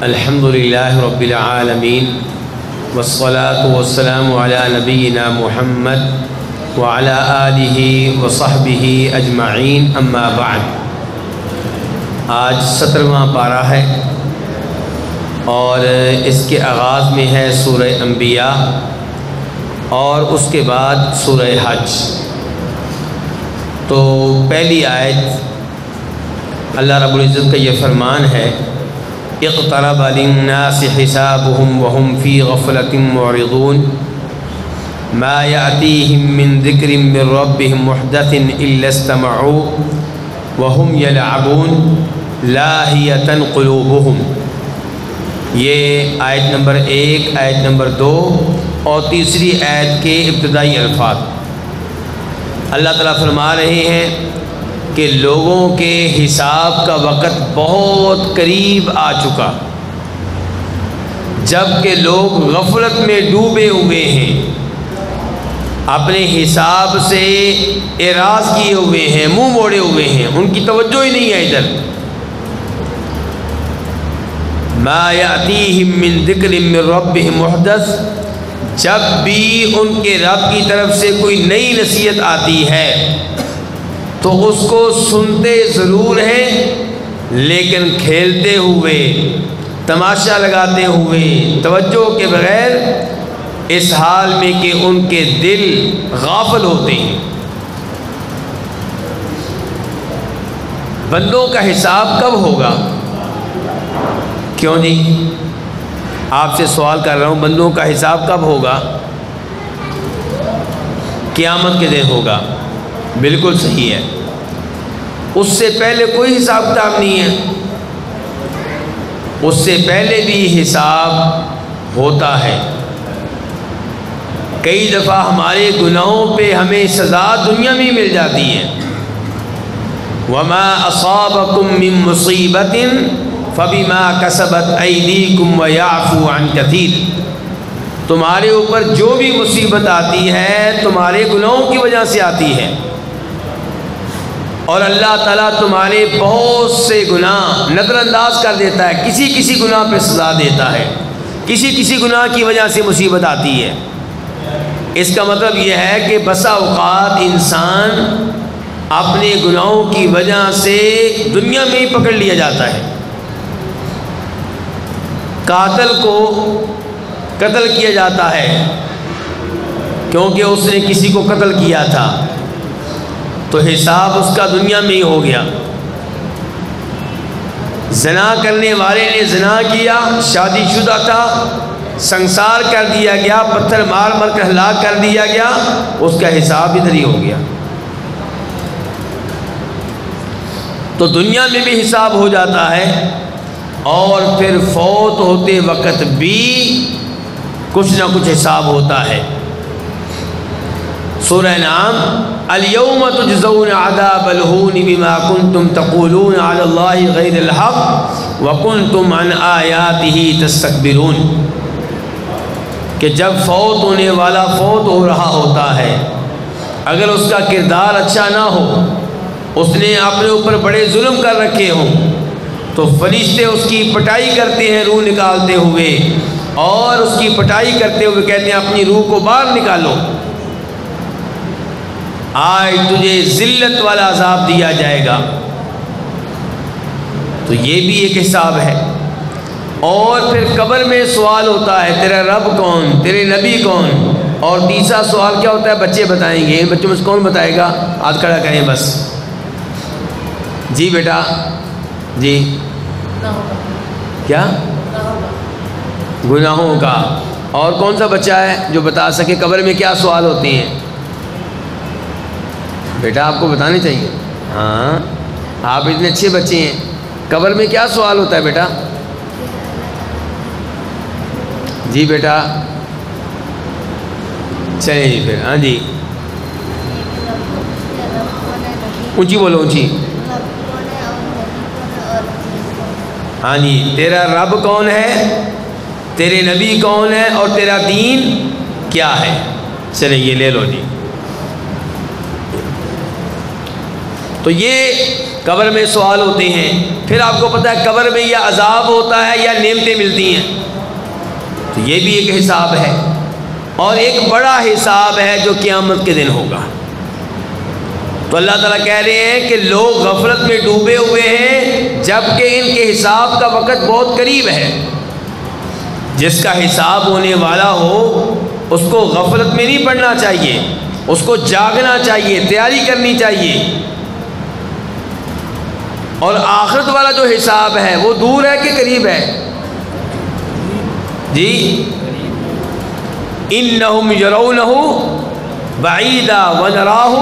الحمدللہ رب العالمین والصلاة والسلام علی نبینا محمد وعلی آلہ وصحبہ اجمعین، اما بعد۔ آج 17واں پارہ ہے اور اس کے آغاز میں ہے سورہ انبیاء اور اس کے بعد سورہ حج۔ تو پہلی آیت اللہ رب العزت کا یہ فرمان ہے، اقترب للناس حسابهم وهم في غفلة معرضون ما يأتيهم من ذكر من ربهم محدث إلا استمعوه وهم يلعبون لاهية قلوبهم۔ یہ آیت نمبر 1، آیت نمبر 2 اور تیسری آیت کے ابتدائی الفاظ۔ اللہ تعالیٰ فرما رہے ہیں کہ لوگوں کے حساب کا وقت بہت قریب آ چکا، جب کہ لوگ غفلت میں ڈوبے ہوئے ہیں، اپنے حساب سے اعراض کیے ہوئے ہیں، منہ موڑے ہوئے ہیں، ان کی توجہ ہی نہیں ہے ادھر۔ ما یأتیہم من ذکر من ربہم محدث، جب بھی ان کے رب کی طرف سے کوئی نئی نصیحت آتی ہے تو اس کو سنتے ضرور ہیں، لیکن کھیلتے ہوئے، تماشا لگاتے ہوئے، توجہ کے بغیر، اس حال میں کہ ان کے دل غافل ہوتے ہیں۔ بندوں کا حساب کب ہوگا؟ کیوں جی؟ آپ سے سوال کر رہا ہوں، بندوں کا حساب کب ہوگا؟ قیامت کے دن ہوگا۔ بالکل صحیح ہے، اس سے پہلے کوئی حساب کتاب نہیں ہے، اس سے پہلے بھی حساب ہوتا ہے۔ کئی دفعہ ہمارے گناہوں پہ ہمیں سزا دنیا میں مل جاتی ہے۔ وَمَا أَصَابَكُم مِّن مُّصِيبَةٍ فَبِمَا كَسَبَتْ أَيْدِيكُمْ وَيَعْفُو عَن كَثِيرٍ، تمہارے اوپر جو بھی مصیبت آتی ہے تمہارے گناہوں کی وجہ سے آتی ہے، اور اللہ تعالیٰ تمہارے بہت سے گناہ نظر انداز کر دیتا ہے، کسی کسی گناہ پہ سزا دیتا ہے، کسی کسی گناہ کی وجہ سے مصیبت آتی ہے۔ اس کا مطلب یہ ہے کہ بسا اوقات انسان اپنے گناہوں کی وجہ سے دنیا میں ہی پکڑ لیا جاتا ہے۔ قاتل کو قتل کیا جاتا ہے کیونکہ اس نے کسی کو قتل کیا تھا، تو حساب اس کا دنیا میں ہی ہو گیا۔ زنا کرنے والے نے زنا کیا، شادی شدہ تھا، سنسار کر دیا گیا، پتھر مار مار کر ہلاک کر دیا گیا، اس کا حساب ادھر ہی ہو گیا۔ تو دنیا میں بھی حساب ہو جاتا ہے، اور پھر فوت ہوتے وقت بھی کچھ نہ کچھ حساب ہوتا ہے۔ سورہ انعام، الیوم تجزون عذاب الہون بما کنتم تقولون علی اللہ غیر الحق وکنتم عن آیاتہ تستکبرون، کہ جب فوت ہونے والا فوت ہو رہا ہوتا ہے، اگر اس کا کردار اچھا نہ ہو، اس نے اپنے اوپر بڑے ظلم کر رکھے ہوں، تو فرشتے اس کی پٹائی کرتے ہیں روح نکالتے ہوئے، اور اس کی پٹائی کرتے ہوئے کہتے ہیں اپنی روح کو باہر نکالو، آج تجھے ذلت والا عذاب دیا جائے گا۔ تو یہ بھی ایک حساب ہے۔ اور پھر قبر میں سوال ہوتا ہے، تیرا رب کون، تیرے نبی کون، اور تیسرا سوال کیا ہوتا ہے؟ بچے بتائیں گے۔ بچوں میں سے کون بتائے گا؟ ہاتھ کھڑا کریں بس۔ جی بیٹا، جی کیا؟ گناہوں کا۔ اور کون سا بچہ ہے جو بتا سکے قبر میں کیا سوال ہوتے ہیں؟ بیٹا آپ کو بتانے چاہیے۔ ہاں، آپ اتنے اچھے بچے ہیں، قبر میں کیا سوال ہوتا ہے بیٹا؟ جی بیٹا چلیں جی پھر۔ ہاں جی، اونچی بولو، اونچی۔ ہاں جی، تیرا رب کون ہے، تیرے نبی کون ہے، اور تیرا دین کیا ہے؟ چلیں یہ لے لو جی۔ تو یہ قبر میں سوال ہوتے ہیں. پھر آپ کو پتہ ہے قبر میں یا عذاب ہوتا ہے یا نعمتیں ملتی ہیں. تو یہ بھی ایک حساب ہے، اور ایک بڑا حساب ہے جو قیامت کے دن ہوگا. تو اللہ تعالیٰ کہہ رہے ہیں کہ لوگ غفلت میں ڈوبے ہوئے ہیں جبکہ ان کے حساب کا وقت بہت قریب ہے. جس کا حساب ہونے والا ہو اس کو غفلت میں نہیں پڑنا چاہیے، اس کو جاگنا چاہیے، تیاری کرنی چاہیے. اور آخرت والا جو حساب ہے وہ دور ہے کہ قریب ہے؟ جی انہم یرونہ بعیدا ونراہ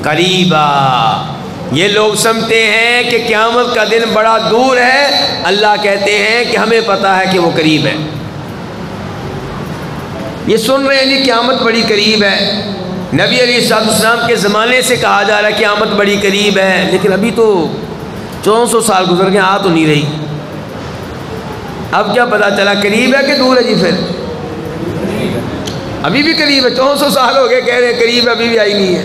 قریبا. یہ لوگ سمجھتے ہیں کہ قیامت کا دن بڑا دور ہے، اللہ کہتے ہیں کہ ہمیں پتہ ہے کہ وہ قریب ہے. یہ سن رہے ہیں جی قیامت بڑی قریب ہے. نبی علیہ السلام کے زمانے سے کہا جا رہا ہے قیامت بڑی قریب ہے، لیکن ابھی تو 400 سال گزر گئے، آ تو نہیں رہی. اب کیا پتہ چلا قریب ہے کہ دور ہے؟ جی پھر ابھی بھی قریب ہے. 400 سال ہو گئے کہہ رہے ہیں قریب ہے، ابھی بھی آئی نہیں ہے.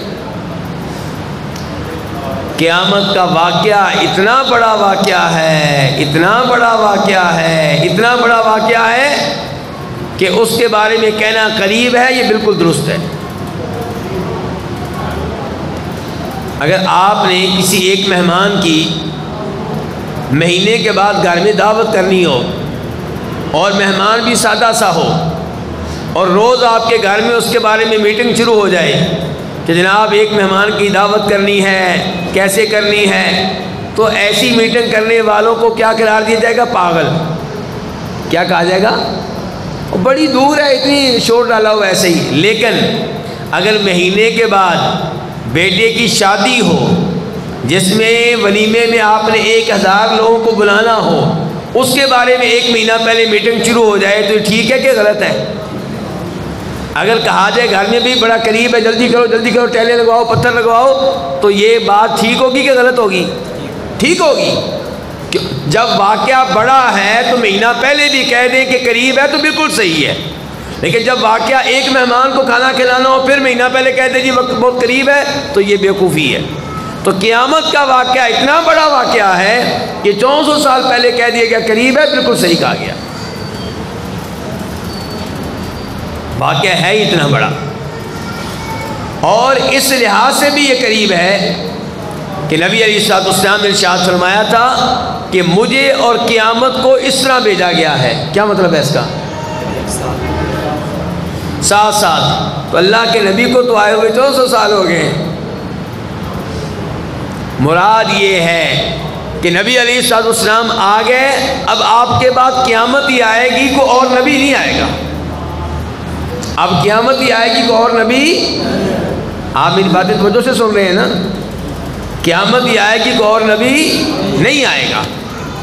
قیامت کا واقعہ اتنا بڑا واقعہ ہے، اتنا بڑا واقعہ ہے، اتنا بڑا واقعہ ہے کہ اس کے بارے میں کہنا قریب ہے یہ بالکل درست ہے. اگر آپ نے کسی ایک مہمان کی مہینے کے بعد گھر میں دعوت کرنی ہو اور مہمان بھی سادہ سا ہو اور روز آپ کے گھر میں اس کے بارے میں میٹنگ شروع ہو جائے کہ جناب ایک مہمان کی دعوت کرنی ہے، کیسے کرنی ہے، تو ایسی میٹنگ کرنے والوں کو کیا قرار دیا جائے گا؟ پاگل. کیا کہا جائے گا؟ بڑی دور ہے، اتنی شور ڈالا ہوا ایسے ہی. لیکن اگر مہینے کے بعد بیٹے کی شادی ہو جس میں ولیمے میں آپ نے 1000 لوگوں کو بلانا ہو، اس کے بارے میں 1 مہینہ پہلے میٹنگ شروع ہو جائے تو ٹھیک ہے کہ غلط ہے؟ اگر کہا جائے گھر میں بھی بڑا قریب ہے، جلدی کرو جلدی کرو، ٹیلے لگواؤ، پتھر لگواؤ، تو یہ بات ٹھیک ہوگی کہ غلط ہوگی؟ ٹھیک ہوگی. جب واقعہ بڑا ہے تو مہینہ پہلے بھی کہہ دیں کہ قریب ہے تو بالکل صحیح ہے. لیکن جب واقعہ ایک مہمان کو کھانا کھلانا ہو پھر مہینہ پہلے کہہ دیں جی وقت بہت قریب ہے تو یہ بیوقوفی ہے. تو قیامت کا واقعہ اتنا بڑا واقعہ ہے کہ 400 سال پہلے کہہ دیا گیا قریب ہے، بالکل صحیح کہا گیا. واقعہ ہے اتنا بڑا، اور اس لحاظ سے بھی یہ قریب ہے کہ نبی علیہ السلام نے ارشاد فرمایا تھا کہ مجھے اور قیامت کو اس طرح بھیجا گیا ہے. کیا مطلب ہے اس کا؟ ساتھ ساتھ. تو اللہ کے نبی کو تو آئے ہوئے 400 سال ہو گئے. مراد یہ ہے کہ نبی علیہ السلام آ گئے، اب آپ کے بعد قیامت ہی آئے گی، کوئی اور نبی نہیں آئے گا. اب قیامت ہی آئے گی، کوئی اور نبی. آپ میری باتیں توجہ سے سن رہے ہیں نا؟ قیامت ہی آئے گی، کوئی اور نبی نہیں آئے گا.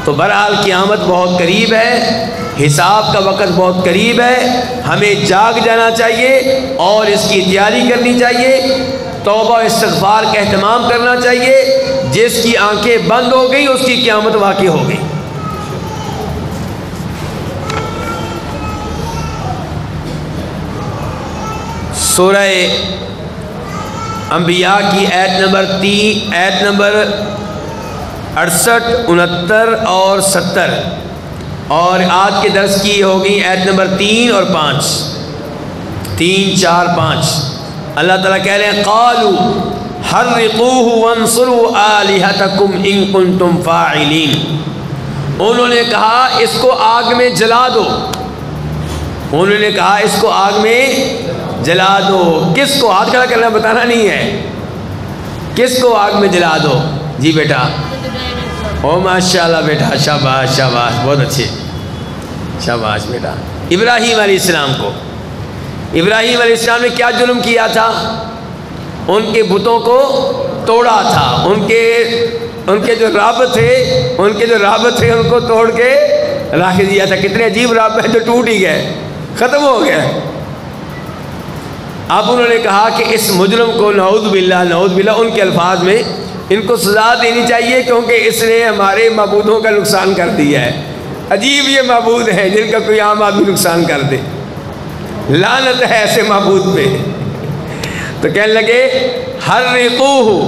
تو بہرحال قیامت بہت قریب ہے، حساب کا وقت بہت قریب ہے. ہمیں جاگ جانا چاہیے اور اس کی تیاری کرنی چاہیے، توبہ استغفار کا اہتمام کرنا چاہیے. جس کی آنکھیں بند ہو گئی اس کی قیامت واقع ہو گئی. سورہ انبیاء کی آیت نمبر 3، آیت نمبر 68، 69 اور 70، اور آج کے درس کی ہوگی آیت نمبر 3 اور 5، 3، 4، 5. اللہ تعالیٰ کہہ رہے ہیں قالوا حرقوه وانصروا آلہتکم ان کنتم فاعلین. انہوں نے کہا اس کو آگ میں جلا دو. انہوں نے کہا اس کو آگ میں جلا دو. کس کو؟ ہاتھ کھڑا کرنا بتانا نہیں ہے. کس کو آگ میں جلا دو؟ جی بیٹا. او ماشاءاللہ بیٹا، شاباش شاباش، بہت اچھے، شاباش بیٹا. ابراہیم علیہ السلام کو. ابراہیم علیہ السلام نے کیا جرم کیا تھا؟ ان کے بتوں کو توڑا تھا. ان کے جو رب تھے ان کو توڑ کے رکھ دیا تھا. کتنے عجیب رب ہیں جو ٹوٹ ہی گئے، ختم ہو گئے. اب انہوں نے کہا کہ اس مجرم کو نعوذ باللہ ان کے الفاظ میں ان کو سزا دینی چاہیے کیونکہ اس نے ہمارے معبودوں کا نقصان کر دیا ہے. عجیب یہ معبود ہیں جن کا کوئی عام آدمی نقصان کر دے. لعنت ہے ایسے معبود پہ. تو کہنے لگے حرقوہ،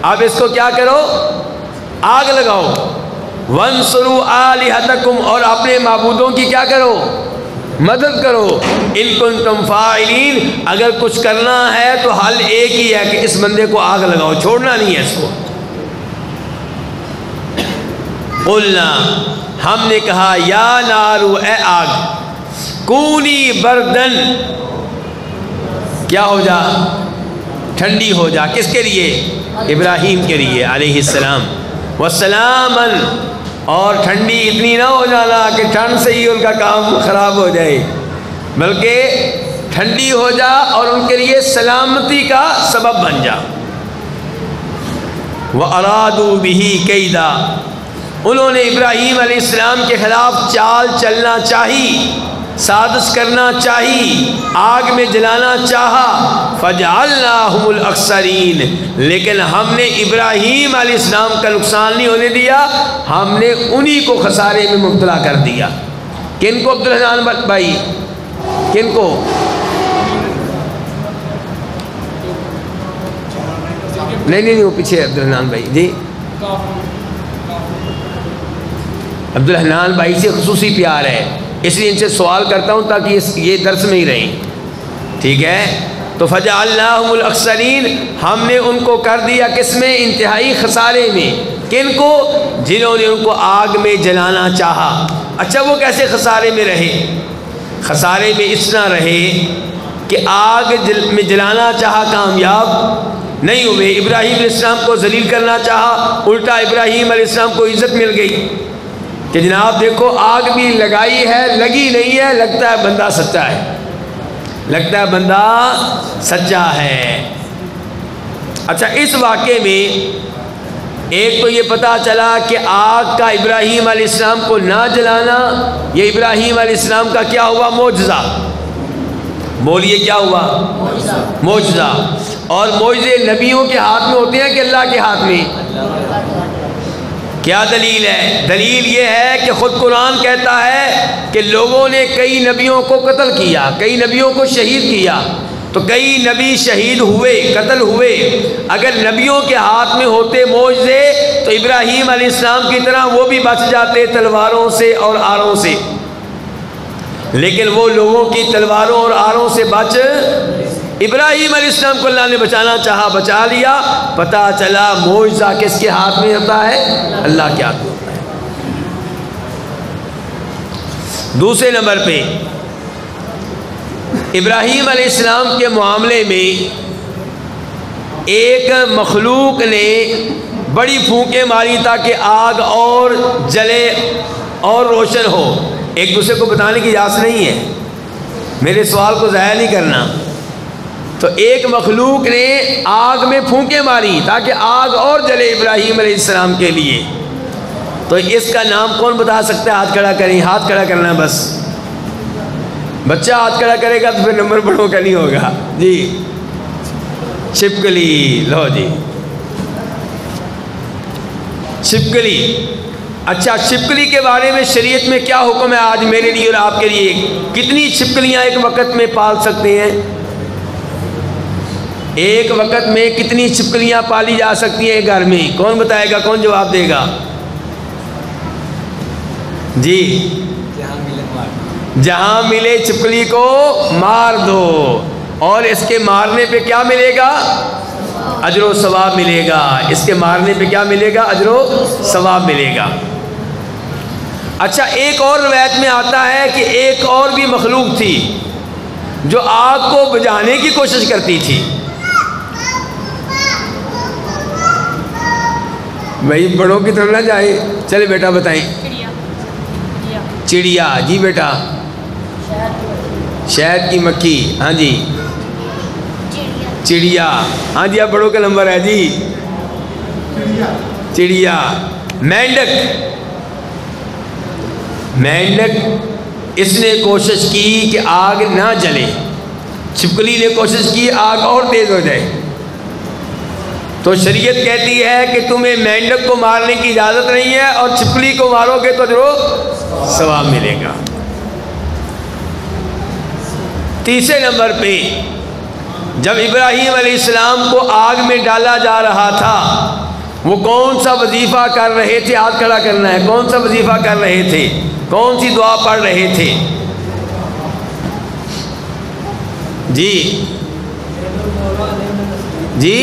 اب اس کو کیا کرو؟ آگ لگاؤ. وانصروا آلہتکم، اور اپنے معبودوں کی کیا کرو؟ مدد کرو. ان کنتم فاعلین، اگر کچھ کرنا ہے تو حل ایک ہی ہے کہ اس بندے کو آگ لگاؤ، چھوڑنا نہیں ہے اس کو. قلنا، ہم نے کہا، یا نارو، اے آگ، کونی بردن، کیا ہو جا؟ ٹھنڈی ہو جا. کس کے لیے؟ ابراہیم کے لیے علیہ السلام. وسلامن، اور ٹھنڈی اتنی نہ ہو جانا کہ ٹھنڈ سے ہی ان کا کام خراب ہو جائے، بلکہ ٹھنڈی ہو جا اور ان کے لیے سلامتی کا سبب بن جا. وَأَرَادُوا بِهِ كَيْدًا، انہوں نے ابراہیم علیہ السلام کے خلاف چال چلنا چاہی، سازش کرنا چاہی، آگ میں جلانا چاہا. فَجَعَلْنَاهُمُ الْأَخْسَرِينَ، لیکن ہم نے ابراہیم علیہ السلام کا نقصان نہیں ہونے دیا، ہم نے انہی کو خسارے میں مبتلا کر دیا. کن کو؟ عبدالرحمن بھائی، کن کو؟ نہیں وہ پیچھے عبدالرحمن بھائی. جی عبدالرحمن بھائی سے خصوصی پیار ہے، اس لیے ان سے سوال کرتا ہوں تاکہ یہ درس میں ہی رہیں. ٹھیک ہے؟ تو فجعلناہم الاخسرین، ہم نے ان کو کر دیا کس میں؟ انتہائی خسارے میں. کن کو؟ جنہوں نے ان کو آگ میں جلانا چاہا. اچھا وہ کیسے خسارے میں رہے؟ خسارے میں اس طرح رہے کہ آگ میں جلانا چاہا، کامیاب نہیں ہوئے. ابراہیم علیہ السلام کو ذلیل کرنا چاہا، الٹا ابراہیم علیہ السلام کو عزت مل گئی کہ جناب دیکھو آگ بھی لگائی ہے، لگی نہیں ہے، لگتا ہے بندہ سچا ہے، لگتا ہے بندہ سچا ہے. اچھا اس واقعے میں ایک تو یہ پتہ چلا کہ آگ کا ابراہیم علیہ السلام کو نہ جلانا یہ ابراہیم علیہ السلام کا کیا ہوا؟ معجزہ. بولیے کیا ہوا؟ معجزہ. اور معجزے نبیوں کے ہاتھ میں ہوتے ہیں کہ اللہ کے ہاتھ میں؟ کیا دلیل ہے؟ دلیل یہ ہے کہ خود قرآن کہتا ہے کہ لوگوں نے کئی نبیوں کو قتل کیا، کئی نبیوں کو شہید کیا. تو کئی نبی شہید ہوئے، قتل ہوئے. اگر نبیوں کے ہاتھ میں ہوتے معجزے تو ابراہیم علیہ السلام کی طرح وہ بھی بچ جاتے تلواروں سے اور آروں سے، لیکن وہ لوگوں کی تلواروں اور آروں سے بچ، ابراہیم علیہ السلام کو اللہ نے بچانا چاہا، بچا لیا. پتہ چلا معجزہ کس کے ہاتھ میں ہوتا ہے؟ اللہ کے ہاتھ میں ہوتا ہے. دوسرے نمبر پہ ابراہیم علیہ السلام کے معاملے میں ایک مخلوق نے بڑی پھونکیں ماری تاکہ آگ اور جلے اور روشن ہو. ایک دوسرے کو بتانے کی اجازت نہیں ہے، میرے سوال کو ضائع نہیں کرنا. تو ایک مخلوق نے آگ میں پھونکیں ماری تاکہ آگ اور جلے ابراہیم علیہ السلام کے لیے. تو اس کا نام کون بتا سکتا ہے؟ ہاتھ کھڑا کریں. ہاتھ کھڑا کرنا ہے بس. بچہ ہاتھ کھڑا کرے گا تو پھر نمبر بڑوں کا نہیں ہوگا. جی چھپکلی. لو جی چھپکلی. اچھا چھپکلی کے بارے میں شریعت میں کیا حکم ہے آج میرے لیے اور آپ کے لیے؟ کتنی چھپکلیاں ایک وقت میں پال سکتے ہیں؟ ایک وقت میں کتنی چھپکلیاں پالی جا سکتی ہیں گھر میں؟ کون بتائے گا؟ کون جواب دے گا؟ جی جہاں ملے چھپکلی کو مار دو، اور اس کے مارنے پہ کیا ملے گا؟ اجر و ثواب ملے گا. اس کے مارنے پہ کیا ملے گا؟ اجر و ثواب ملے گا. اچھا ایک اور روایت میں آتا ہے کہ ایک اور بھی مخلوق تھی جو آگ کو بجھانے کی کوشش کرتی تھی. بھائی بڑوں کی طرف نہ جائے. چلے بیٹا بتائیں. چڑیا. جی بیٹا. شہد کی مکھی. ہاں جی چڑیا. ہاں جی اب بڑوں کا نمبر ہے. جی چڑیا. مینڈک. مینڈک اس نے کوشش کی کہ آگ نہ جلے. چھپکلی نے کوشش کی آگ اور تیز ہو جائے. تو شریعت کہتی ہے کہ تمہیں مینڈک کو مارنے کی اجازت نہیں ہے، اور چھپکلی کو مارو گے تو اجر و ثواب ملے گا. تیسرے نمبر پہ جب ابراہیم علیہ السلام کو آگ میں ڈالا جا رہا تھا وہ کون سا وظیفہ کر رہے تھے؟ ہاتھ کھڑا کرنا ہے. کون سا وظیفہ کر رہے تھے؟ کون سی دعا پڑھ رہے تھے؟ جی جی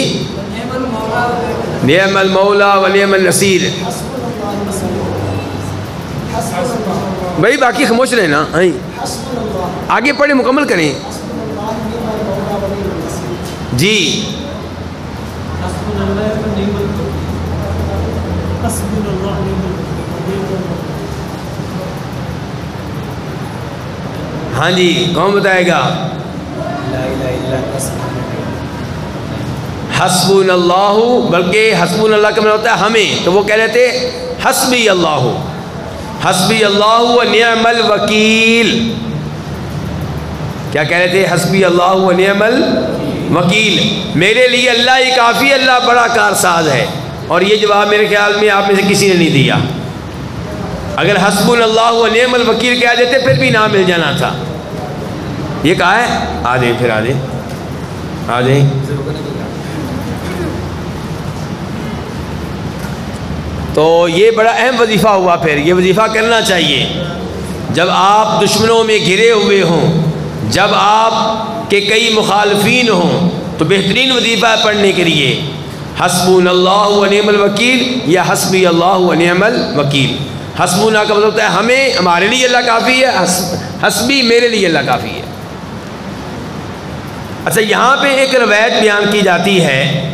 نعم المولا و نعم النصیر. بھائی باقی خاموش رہے نا، آگے پڑھیں، مکمل کریں. جی ہاں جی، کون بتائے گا؟ حسبنا اللہ، بلکہ حسبنا اللہ کا معنی ہوتا ہے ہمیں، تو وہ کہہ رہے تھے حسبی اللہ، حسبی اللہ و نعم الوکیل. کیا کہہ رہے تھے؟ حسبی اللہ و نعم الوکیل، میرے لیے اللہ ہی کافی، اللہ بڑا کارساز ہے. اور یہ جواب میرے خیال میں آپ میں سے کسی نے نہیں دیا. اگر حسبنا اللہ و نعم الوکیل کہہ دیتے پھر بھی نہ مل جانا تھا. یہ کہا ہے آ جائیں، پھر آ جائیں، آ جائیں. تو یہ بڑا اہم وظیفہ ہوا. پھر یہ وظیفہ کرنا چاہیے جب آپ دشمنوں میں گھرے ہوئے ہوں، جب آپ کے کئی مخالفین ہوں، تو بہترین وظیفہ ہے پڑھنے کے لیے حسبنا اللہ و نعم الوکیل یا حسبی اللہ و نعم الوکیل. حسبنا کا مطلب ہے ہمیں، ہمارے لیے اللہ کافی ہے. حسبی میرے لیے اللہ کافی ہے. اچھا، یہاں پہ ایک روایت بیان کی جاتی ہے،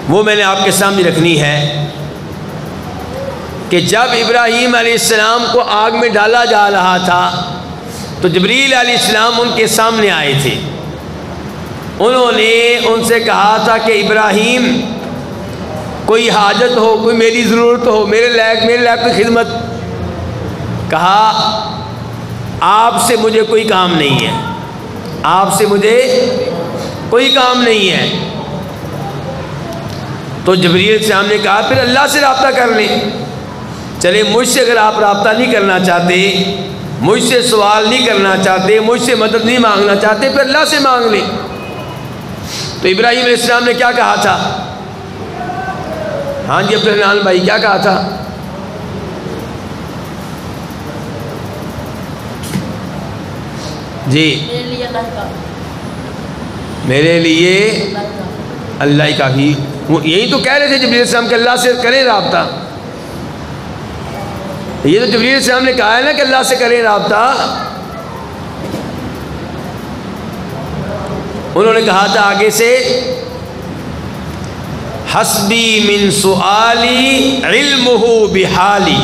وہ میں نے آپ کے سامنے رکھنی ہے کہ جب ابراہیم علیہ السلام کو آگ میں ڈالا جا رہا تھا تو جبریل علیہ السلام ان کے سامنے آئے تھے. انہوں نے ان سے کہا تھا کہ ابراہیم، کوئی حاجت ہو، کوئی میری ضرورت ہو، میرے لائق کی خدمت. کہا آپ سے مجھے کوئی کام نہیں ہے، آپ سے مجھے کوئی کام نہیں ہے. تو جبریل السلام نے کہا پھر اللہ سے رابطہ کر لیں. چلے مجھ سے اگر آپ رابطہ نہیں کرنا چاہتے، مجھ سے سوال نہیں کرنا چاہتے، مجھ سے مدد نہیں مانگنا چاہتے، پھر اللہ سے مانگ لیں. تو ابراہیم علیہ السلام نے کیا کہا تھا؟ ہاں جی عبدالرحمن بھائی، کیا کہا تھا؟ جی میرے لیے اللہ ہی کافی. یہی تو کہہ رہے تھے جبریل السلام کہ اللہ سے کریں رابطہ. یہ تو جبریل السلام نے کہا ہے نا کہ اللہ سے کریں رابطہ. انہوں نے کہا تھا آگے سے حسبی من سؤالی علمہ بحالی،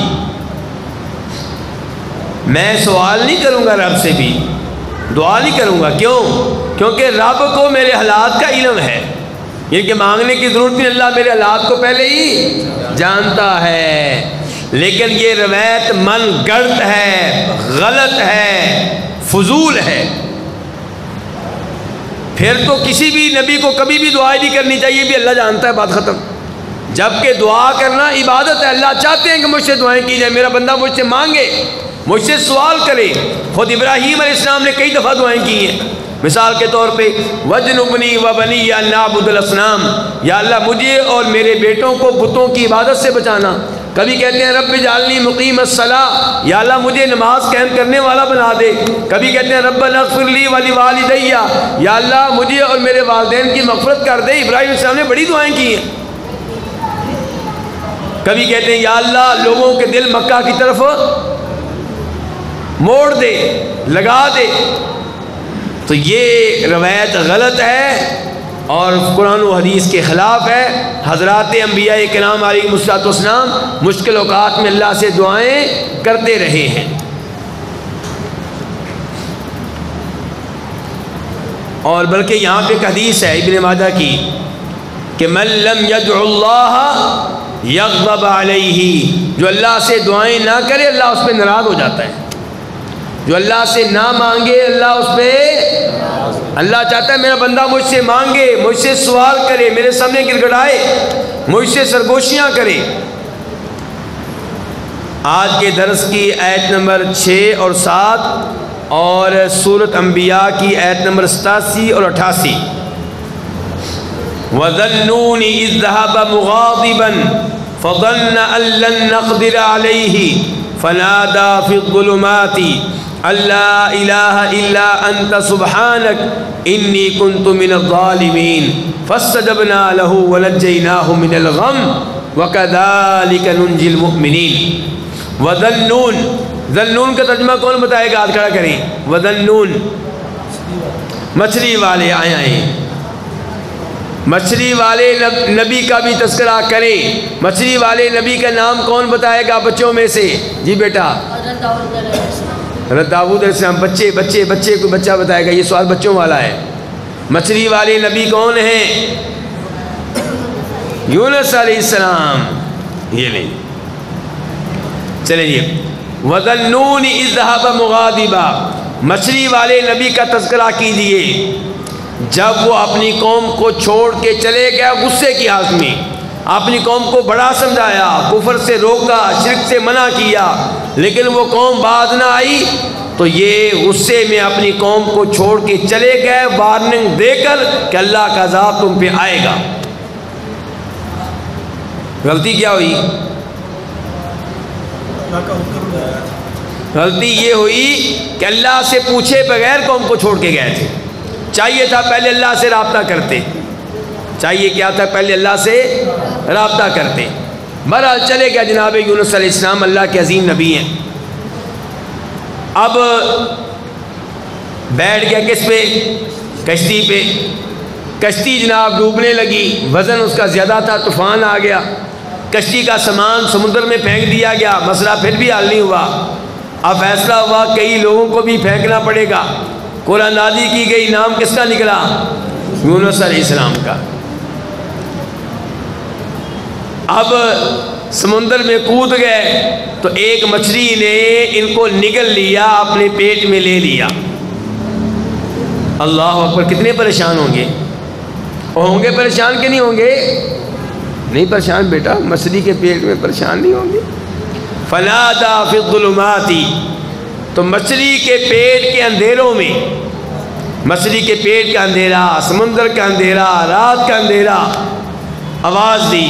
میں سوال نہیں کروں گا رب سے بھی، دعا نہیں کروں گا. کیوں؟ کیونکہ رب کو میرے حالات کا علم ہے. یہ کہ مانگنے کی ضرورت نہیں، اللہ میرے حالات کو پہلے ہی جانتا ہے. لیکن یہ روایت من گڑت ہے، غلط ہے، فضول ہے. پھر تو کسی بھی نبی کو کبھی بھی دعا نہیں کرنی چاہیے، بھی اللہ جانتا ہے، بات ختم. جبکہ دعا کرنا عبادت ہے. اللہ چاہتے ہیں کہ مجھ سے دعائیں کی جائیں، میرا بندہ مجھ سے مانگے، مجھ سے سوال کرے. خود ابراہیم علیہ السلام نے کئی دفعہ دعائیں کی ہیں. مثال کے طور پہ وجنبنی وبنی ان نعبد الاصنام، یا اللہ مجھے اور میرے بیٹوں کو بتوں کی عبادت سے بچانا. کبھی کہتے ہیں رب اجعلنی مقیم الصلاۃ، یا اللہ مجھے نماز قائم کرنے والا بنا دے. کبھی کہتے ہیں ربنا اغفر لی ولوالدی، یا اللہ مجھے اور میرے والدین کی مغفرت کر دے. ابراہیم علیہ السلام نے بڑی دعائیں کی ہیں. کبھی کہتے ہیں یا اللہ لوگوں کے دل مکہ کی طرف موڑ دے، لگا دے. تو یہ روایت غلط ہے اور قرآن و حدیث کے خلاف ہے. حضرات انبیاء کرام علیہ الصلوۃ والسلام مشکل اوقات میں اللہ سے دعائیں کرتے رہے ہیں. اور بلکہ یہاں پہ ایک حدیث ہے ابن ماجہ کی کہ من لم یدع اللہ یغضب علیہ، جو اللہ سے دعائیں نہ کرے اللہ اس پہ ناراض ہو جاتا ہے. جو اللہ سے نہ مانگے اللہ اس پہ، اللہ چاہتا ہے میرا بندہ مجھ سے مانگے، مجھ سے سوال کرے، میرے سامنے گر گڑائے، مجھ سے سرگوشیاں کرے. آج کے درس کی آیت نمبر 6 اور 7 اور سورۃ انبیاء کی آیت نمبر 87 اور 88. وَذَنُّونِ إِذْ ذَهَبَ مُغَاضِبًا فَظَنَّ أَن لَّن نَّقْدِرَ عَلَيْهِ فَنَادَىٰ فِي الظُّلُمَاتِ أَن لَّا إِلَٰهَ إِلَّا أَنتَ سُبْحَانَكَ إِنِّي كُنتُ مِنَ الظَّالِمِينَ فَاسْتَجَبْنَا لَهُ وَنَجَّيْنَاهُ مِنَ الْغَمِّ وَكَذَٰلِكَ نُنجِي الْمُؤْمِنِينَ. وَذَنُّونَ، ذنون کا ترجمہ کون بتائے گا؟ ہاتھ کھڑا کریں. وَذَنُّونَ، مچھلی والے آئے ہیں. مچھلی والے نبی کا بھی تذکرہ کریں. مچھلی والے نبی کا نام کون بتائے گا بچوں میں سے؟ جی بیٹا. حضرت داؤد علیہ السلام. بچے کو بچہ بتائے گا. یہ سوال بچوں والا ہے. مچھلی والے نبی کون ہیں؟ یونس علیہ السلام. یہ نہیں. چلیں جی. وَذَنُّونِ إِذْ ذَهَبَ مُغَاضِبًا، مچھلی والے نبی کا تذکرہ کیجئے جب وہ اپنی قوم کو چھوڑ کے چلے گیا غصے کی حالت میں. اپنی قوم کو بڑا سمجھایا، کفر سے روکا، شرک سے منع کیا، لیکن وہ قوم باز نہ آئی تو یہ غصے میں اپنی قوم کو چھوڑ کے چلے گئے وارننگ دے کر کہ اللہ کا عذاب تم پہ آئے گا. غلطی کیا ہوئی؟ غلطی یہ ہوئی کہ اللہ سے پوچھے بغیر قوم کو چھوڑ کے گئے تھے. چاہیے تھا پہلے اللہ سے رابطہ کرتے. چاہیے کیا تھا؟ پہلے اللہ سے رابطہ کرتے. بہرحال چلے گیا جناب یونس علیہ السلام، اللہ کے عظیم نبی ہیں. اب بیٹھ گیا کس پہ؟ کشتی پہ. کشتی جناب ڈوبنے لگی، وزن اس کا زیادہ تھا، طوفان آ گیا، کشتی کا سامان سمندر میں پھینک دیا گیا. مسئلہ پھر بھی حل نہیں ہوا. اب فیصلہ ہوا کئی لوگوں کو بھی پھینکنا پڑے گا. قرآن نازل کی گئی، نام کس کا نکلا؟ یونس علیہ السلام کا. اب سمندر میں کود گئے تو ایک مچھلی نے ان کو نگل لیا، اپنے پیٹ میں لے لیا. اللہ اکبر. کتنے پریشان ہوں گے؟ ہوں گے پریشان کہ نہیں ہوں گے؟ نہیں پریشان بیٹا، مچھلی کے پیٹ میں پریشان نہیں ہوں گے. فنادى في الظلمات، تو مچھلی کے پیٹ کے اندھیروں میں، مچھلی کے پیٹ کا اندھیرا، سمندر کا اندھیرا، رات کا اندھیرا، آواز دی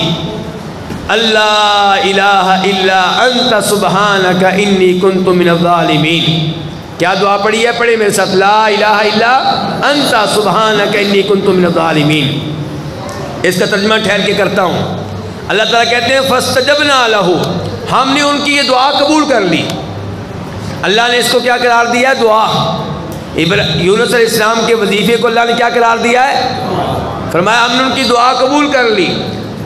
اللہ الہ الا انت سبحانک انی کنت من الظالمین. کیا دعا پڑھی ہے؟ پڑھے میرے ساتھ. لا الہ الا انت سبحانک انی کنت من الظالمین. اس کا ترجمہ ٹھہر کے کرتا ہوں. اللہ تعالیٰ کہتے ہیں فاستجبنا لہ، ہم نے ان کی یہ دعا قبول کر لی. اللہ نے اس کو کیا قرار دیا ہے؟ دعا. یونس علیہ السلام کے وظیفے کو اللہ نے کیا قرار دیا ہے؟ فرمایا ہم نے ان کی دعا قبول کر لی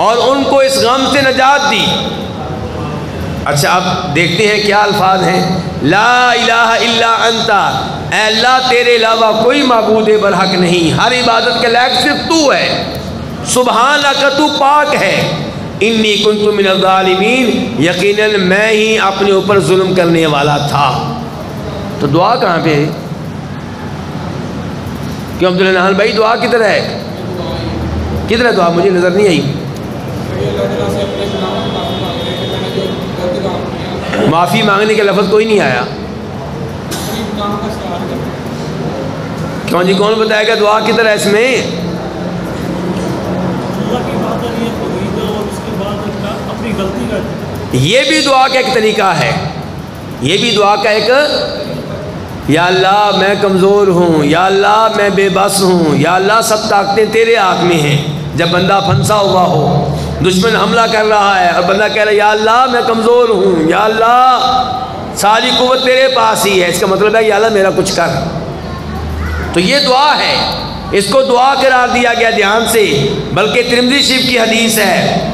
اور ان کو اس غم سے نجات دی. اچھا اب دیکھتے ہیں کیا الفاظ ہیں. لا الہ الا انت، اے اللہ تیرے علاوہ کوئی معبود برحق نہیں، ہر عبادت کے لائق صرف تو ہے. سبحانک، تو پاک ہے. انی کنت من الظالمین، یقیناً میں ہی اپنے اوپر ظلم کرنے والا تھا. تو دعا کہاں پہ ہے؟ کیوں عبداللہ نحان بھائی دعا کدھر ہے؟ کدھر ہے دعا؟ مجھے نظر نہیں آئی. معافی مانگنے کا لفظ کوئی نہیں آیا. کیوں جی کون بتائے گا دعا کدھر ہے اس میں؟ یہ بھی دعا کا ایک طریقہ ہے. یہ بھی دعا کا ایک، یا اللہ میں کمزور ہوں، یا اللہ میں بے بس ہوں، یا اللہ سب طاقتیں تیرے ہاتھ میں ہیں. جب بندہ پھنسا ہوا ہو، دشمن حملہ کر رہا ہے اور بندہ کہہ رہا ہے یا اللہ میں کمزور ہوں، یا اللہ ساری قوت تیرے پاس ہی ہے، اس کا مطلب ہے یا اللہ میرا کچھ کر. تو یہ دعا ہے، اس کو دعا قرار دیا گیا. دھیان سے، بلکہ ترمذی شریف کی حدیث ہے،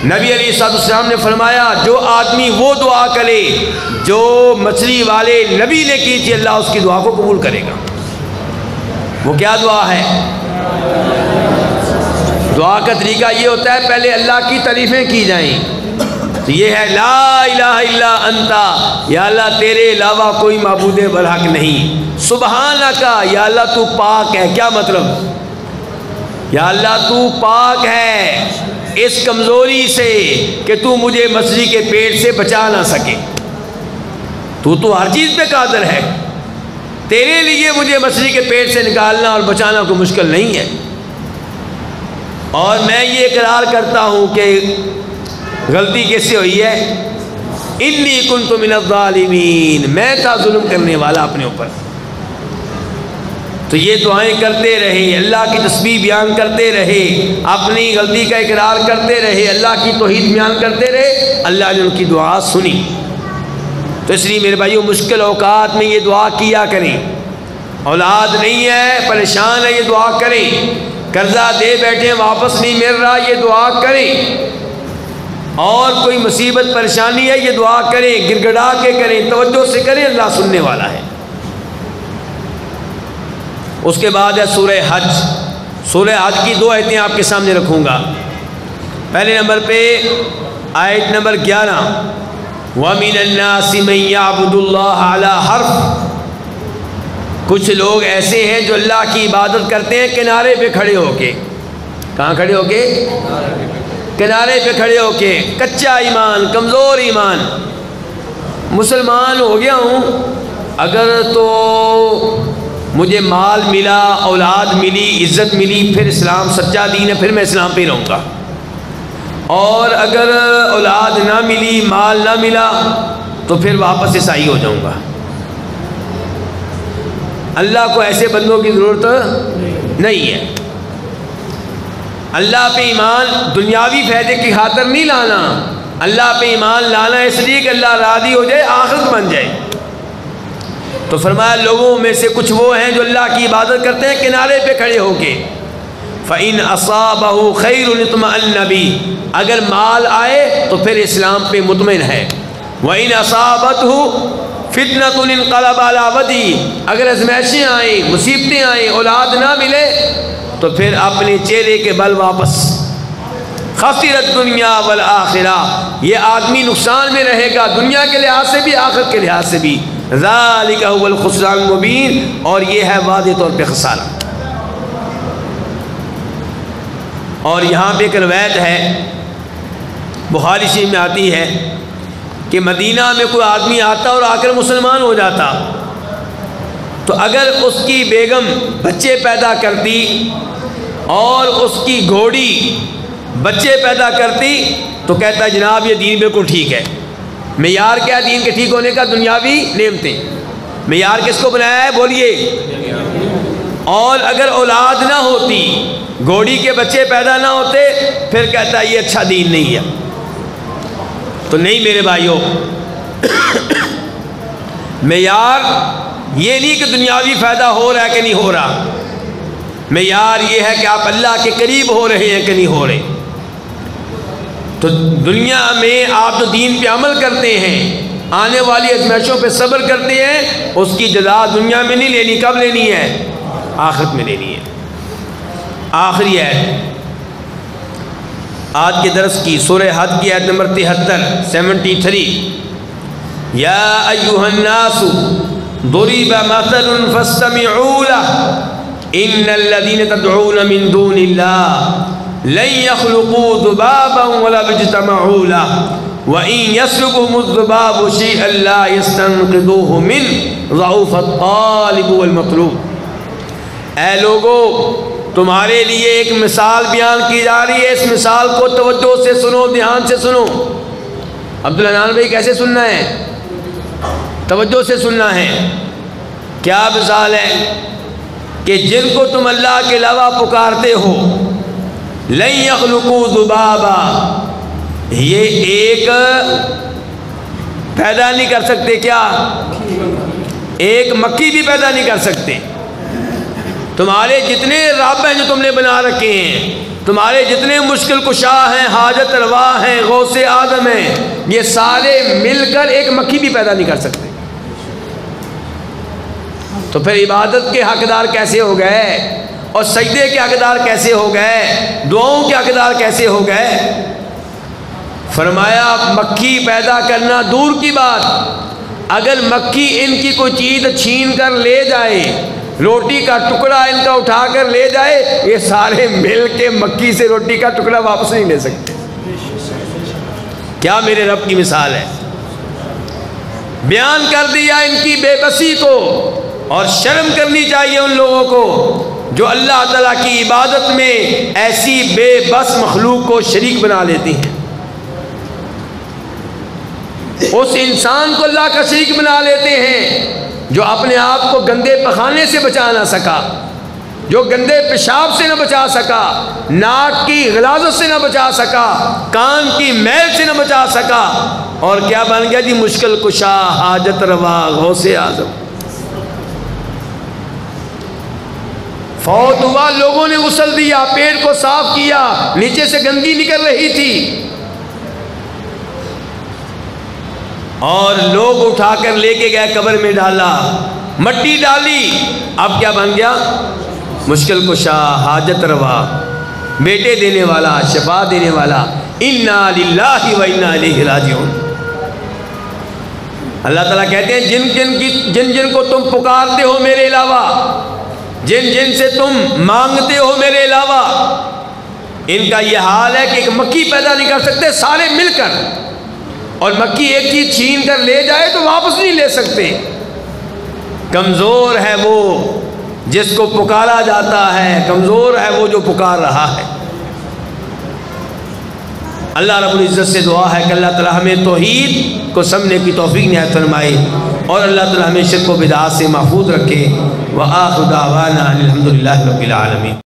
نبی علیہ السلام نے فرمایا جو آدمی وہ دعا کرے جو مچھلی والے نبی نے کی تھی، اللہ اس کی دعا کو قبول کرے گا. وہ کیا دعا ہے؟ دعا کا طریقہ یہ ہوتا ہے پہلے اللہ کی تعریفیں کی جائیں. تو یہ ہے لا الہ الا انت، یا اللہ تیرے علاوہ کوئی معبود برحق نہیں. سبحانک، یا اللہ تو پاک ہے. کیا مطلب؟ یا اللہ تو پاک ہے اس کمزوری سے کہ تو مجھے مچھلی کے پیٹ سے بچا نہ سکے. تو ہر چیز پہ قادر ہے. تیرے لیے مجھے مچھلی کے پیٹ سے نکالنا اور بچانا کوئی مشکل نہیں ہے، اور میں یہ اقرار کرتا ہوں کہ غلطی کس سے ہوئی ہے، انی کنت من الظالمین، میں تھا ظلم کرنے والا اپنے اوپر۔ تو یہ دعائیں کرتے رہے، اللہ کی تسبیح بیان کرتے رہے، اپنی غلطی کا اقرار کرتے رہے، اللہ کی توحید بیان کرتے رہے، اللہ نے ان کی دعا سنی۔ تو اس لیے میرے بھائیو مشکل اوقات میں یہ دعا کیا کریں، اولاد نہیں ہے پریشان ہے یہ دعا کریں، قرضہ دے بیٹھے واپس نہیں مل رہا یہ دعا کریں، اور کوئی مصیبت پریشانی ہے یہ دعا کریں، گڑ گڑا کے کریں، توجہ سے کریں، اللہ سننے والا ہے۔ اس کے بعد ہے سورہ حج۔ سورہ حج کی 2 آیتیں آپ کے سامنے رکھوں گا۔ پہلے نمبر پہ آیت نمبر 11، وَمِنَ النَّاسِ مَن يَعْبُدُ اللَّهَ عَلَى حَرْفٍ، کچھ لوگ ایسے ہیں جو اللہ کی عبادت کرتے ہیں کنارے پہ کھڑے ہو کے۔ کہاں کھڑے ہو کے؟ کنارے پہ کھڑے ہو کے، کچا ایمان، کمزور ایمان، مسلمان ہو گیا ہوں، اگر تو مجھے مال ملا، اولاد ملی، عزت ملی، پھر اسلام سچا دین ہے، پھر میں اسلام پہ رہوں گا، اور اگر اولاد نہ ملی، مال نہ ملا، تو پھر واپس عیسائی ہو جاؤں گا۔ اللہ کو ایسے بندوں کی ضرورت نہیں ہے۔ اللہ پہ ایمان دنیاوی فائدے کی خاطر نہیں لانا، اللہ پہ ایمان لانا اس لیے کہ اللہ راضی ہو جائے، آخرت بن جائے۔ تو فرمایا لوگوں میں سے کچھ وہ ہیں جو اللہ کی عبادت کرتے ہیں کنارے پہ کھڑے ہو کے، فَإِنْ أَصَابَهُ خَيْرٌ اطْمَأَنَّ بِهِ، اگر مال آئے تو پھر اسلام پہ مطمئن ہے، وَإِنْ أَصَابَتْهُ فِتْنَةٌ انقلب عَلَى وَجْهِهِ، اگر ازمائشیں آئیں، مصیبتیں آئیں، اولاد نہ ملے تو پھر اپنے چہرے کے بل واپس، خسر الدنیا والآخرہ، یہ آدمی نقصان میں رہے گا، دنیا کے لحاظ سے بھی آخرت کے لحاظ سے بھی، ذالک هو الخسران المبین، اور یہ ہے واضح طور پہ خسارہ۔ اور یہاں پہ ایک روایت ہے بخاری شریف میں آتی ہے کہ مدینہ میں کوئی آدمی آتا اور آ کر مسلمان ہو جاتا، تو اگر اس کی بیگم بچے پیدا کرتی اور اس کی گھوڑی بچے پیدا کرتی تو کہتا جناب یہ دین بالکل ٹھیک ہے۔ معیار کیا دین کے ٹھیک ہونے کا؟ دنیاوی نعمتیں۔ معیار کس کو بنایا ہے بولیے؟ اور اگر اولاد نہ ہوتی، گھوڑی کے بچے پیدا نہ ہوتے، پھر کہتا یہ اچھا دین نہیں ہے۔ تو نہیں میرے بھائیوں، معیار یہ نہیں کہ دنیاوی فائدہ ہو رہا ہے کہ نہیں ہو رہا، معیار یہ ہے کہ آپ اللہ کے قریب ہو رہے ہیں کہ نہیں ہو رہے۔ تو دنیا میں آپ جو دین پہ عمل کرتے ہیں، آنے والی ازمائشوں پہ صبر کرتے ہیں، اس کی جزا دنیا میں نہیں لینی، کب لینی ہے؟ آخرت میں لینی ہے۔ آخری ہے آج کے درس کی سورہ حج کی آیت نمبر 73 یا ایھا الناس ضرب مثل فاستمعوا له ان الذين تدعون من دون الله لن يخلقوا ذبابا ولو اجتمعوا له وان يسلبهم الذباب شيئا لا يستنقذوه منه ضعف الطالب والمطلوب۔ اے لوگو، تمہارے لیے ایک مثال بیان کی جا رہی ہے، اس مثال کو توجہ سے سنو، دھیان سے سنو۔ عبدالحنان بھائی کیسے سننا ہے؟ توجہ سے سننا ہے۔ کیا مثال ہے؟ کہ جن کو تم اللہ کے علاوہ پکارتے ہو، لن یخلقوا ذبابا، یہ ایک پیدا نہیں کر سکتے، کیا؟ ایک مکھی بھی پیدا نہیں کر سکتے۔ تمہارے جتنے رب ہیں جو تم نے بنا رکھے ہیں، تمہارے جتنے مشکل کشا ہیں، حاجت روا ہیں، غوث اعظم ہیں، یہ سارے مل کر ایک مکھی بھی پیدا نہیں کر سکتے۔ تو پھر عبادت کے حقدار کیسے ہو گئے، اور سجدے کے حقدار کیسے ہو گئے، دعاؤں کے حقدار کیسے ہو گئے؟ فرمایا مکھی پیدا کرنا دور کی بات، اگر مکھی ان کی کوئی چیز چھین کر لے جائے، روٹی کا ٹکڑا ان کا اٹھا کر لے جائے، یہ سارے مل کے مکھی سے روٹی کا ٹکڑا واپس نہیں لے سکتے۔ کیا میرے رب کی مثال ہے؟ بیان کر دیا ان کی بے بسی کو، اور شرم کرنی چاہیے ان لوگوں کو جو اللہ تعالیٰ کی عبادت میں ایسی بے بس مخلوق کو شریک بنا لیتی ہیں۔ اس انسان کو اللہ کا شریک بنا لیتے ہیں جو اپنے آپ کو گندے پخانے سے بچا نہ سکا، جو گندے پیشاب سے نہ بچا سکا، ناک کی غلاظت سے نہ بچا سکا، کان کی میل سے نہ بچا سکا، اور کیا بن گیا جی؟ مشکل کشا، حاجت روا، غوث اعظم۔ فوت ہوا، لوگوں نے غسل دیا، پیٹ کو صاف کیا، نیچے سے گندگی نکل رہی تھی، اور لوگ اٹھا کر لے کے گئے، قبر میں ڈالا، مٹی ڈالی، اب کیا بن گیا؟ مشکل کشا، حاجت روا، بیٹے دینے والا، شفا دینے والا۔ انا للہ و انا الیہ راجعون۔ اللہ تعالیٰ کہتے ہیں جن جن کو تم پکارتے ہو میرے علاوہ، جن جن سے تم مانگتے ہو میرے علاوہ، ان کا یہ حال ہے کہ ایک مکھی پیدا نہیں کر سکتے سارے مل کر، اور مکھی ایک چیز چھین کر لے جائے تو واپس نہیں لے سکتے۔ کمزور ہے وہ جس کو پکارا جاتا ہے، کمزور ہے وہ جو پکار رہا ہے۔ اللہ رب العزت سے دعا ہے کہ اللہ تعالی ہمیں توحید کو سمجھنے کی توفیق عنایت فرمائے، اور اللہ تعالی ہمیں شرک و بدعات سے محفوظ رکھے۔ وآخر دعوانا الحمدللہ رب العالمین۔